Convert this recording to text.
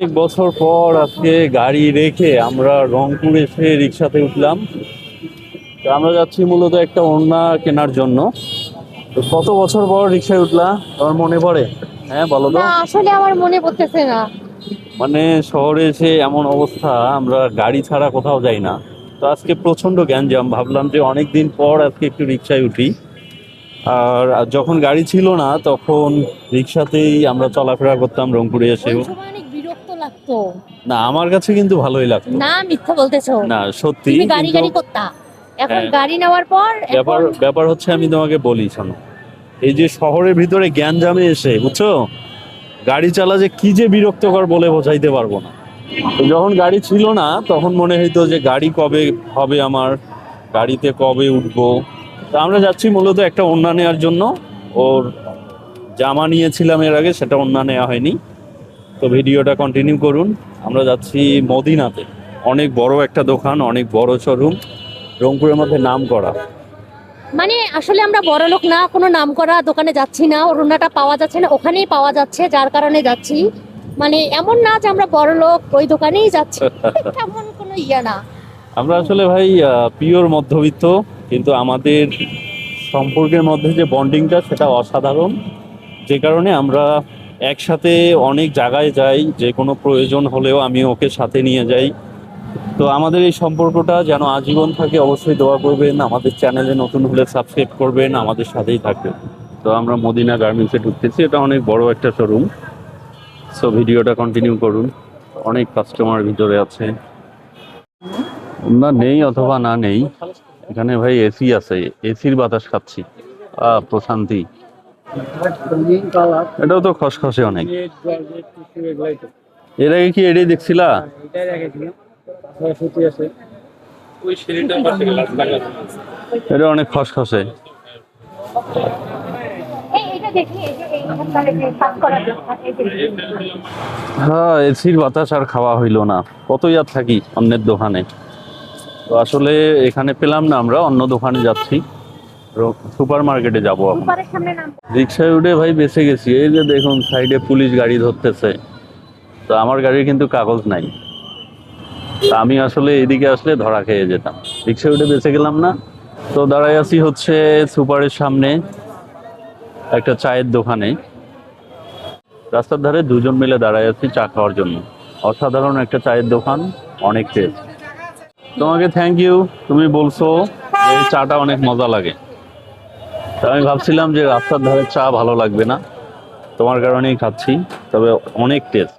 অনেক বছর পর আজকে গাড়ি রেখে আমরা রংপুর এসে রিক্সাতে উঠলাম। তো আমরা যাচ্ছি মূলত একটা ওড়না কেনার জন্য। তো কত বছর পর রিক্সায় উঠলা, তোমার মনে পড়ে? হ্যাঁ বলো তো। না, আসলে আমার মনে পড়তেছে না। মানে শহরে এসে এমন অবস্থা, আমরা গাড়ি ছাড়া কোথাও যাই না। তো আজকে প্রচন্ড গ্যাঞ্জাম, ভাবলাম যে অনেকদিন পর আজকে একটু রিক্সায় উঠি। আর যখন গাড়ি ছিল না তখন রিক্সাতেই আমরা চলাফেরা করতাম রংপুরে ওই এসেও। সময় অনেক বিরক্ত লাগতো। না, আমার কাছে কিন্তু ভালোই লাগতো। না, মিথ্যা বলতেছো। না সত্যি, তুমি গাড়ি কিন্তু গাড়ি করতা, এখন হ্যাঁ, গাড়ি নেওয়ার পর ব্যাপার এখন ব্যাপার হচ্ছে আমি তোমাকে বলি শোনো। এই যে শহরের ভিতরে গ্যাঞ্জামে এসে বুঝছো, গাড়ি চালা যে কি যে বিরক্তকর বলে বোঝাইতে পারবো না। তো যখন গাড়ি ছিল না তখন মনে হইতো যে গাড়ি কবে হবে আমার, গাড়িতে কবে উঠবো। তো আমরা যাচ্ছি মূলত একটা ওড়না নেওয়ার জন্য। ওর জামা নিয়েছিলাম এর আগে, সেটা ওড়না নেওয়া হয়নি। তো ভিডিওটা কন্টিনিউ করুন। আমরা যাচ্ছি মদিনাতে, অনেক বড় একটা দোকান, অনেক বড় শোরুম, রংপুরের মধ্যে নাম করা। মানে আসলে আমরা বড় লোক না, কোনো নামকরা দোকানে যাচ্ছি না, ওড়নাটা পাওয়া যাচ্ছে না, ওখানেই পাওয়া যাচ্ছে যার কারণে যাচ্ছি। মানে এমন না যে আমরা বড় লোক ওই দোকানেই যাচ্ছি, তেমন কোনো ইয়া না। আমরা আসলে ভাই পিওর মধ্যবিত্ত, কিন্তু আমাদের সম্পর্কের মধ্যে যে বন্ডিংটা সেটা অসাধারণ। যে কারণে আমরা একসাথে অনেক জায়গায় যাই, যে কোনো প্রয়োজন হলেও আমি ওকে সাথে নিয়ে যাই। তো আমাদের এই সম্পর্কটা যেন আজীবন থাকে, অবশ্যই দোয়া করবেন। আমাদের চ্যানেলে নতুন হলে সাবস্ক্রাইব করবেন, আমাদের সাথেই থাকবেন। তো আমরা মদিনা গার্মেন্টসে ঢুকতেছি, এটা অনেক বড় একটা শোরুম। সো ভিডিওটা কন্টিনিউ করুন। অনেক কাস্টমার ভিতরে আছে। না নেই অথবা না নেই, এখানে ভাই এসি আছে, এসির বাতাস খাচ্ছি। প্রশান্তি। এটাও তো খসখসে অনেক। এর আগে কি এটাই দেখছিলা? এটা অনেক খসখসে। এইটা দেখি, এই যে কাজ করার জন্য, এই যে হ্যাঁ, এসির বাতাস আর খাওয়া হইলো না। কতই আর থাকি অন্যের দোকানে। তো আসলে এখানে পেলাম না, আমরা অন্য দোকানে যাচ্ছি। সুপার মার্কেটে যাবো এখন। সুপারের সামনে নাম। রিক্সায় উঠে ভাই বেঁচে গেছি। এই যে দেখুন সাইডে পুলিশ গাড়ি ধরতেছে। তো আমার গাড়ির কিন্তু কাগজ নাই। তা আমি আসলে এদিকে আসলে ধরা খেয়ে যেতাম। রিক্সায় উঠে বেঁচে গেলাম না। তো দাঁড়াই আছি হচ্ছে সুপারের সামনে একটা চায়ের দোকানে। রাস্তার ধারে দুজন মিলে দাঁড়াই আছি চা খাওয়ার জন্য। অসাধারণ একটা চায়ের দোকান, অনেক টেস্ট। তোমাকে থ্যাংক ইউ, তুমি বলছো যে এই চাটা অনেক মজা লাগে। তা আমি ভাবছিলাম যে রাস্তার ধারে চা ভালো লাগবে না, তোমার কারণেই খাচ্ছি। তবে অনেক টেস্ট।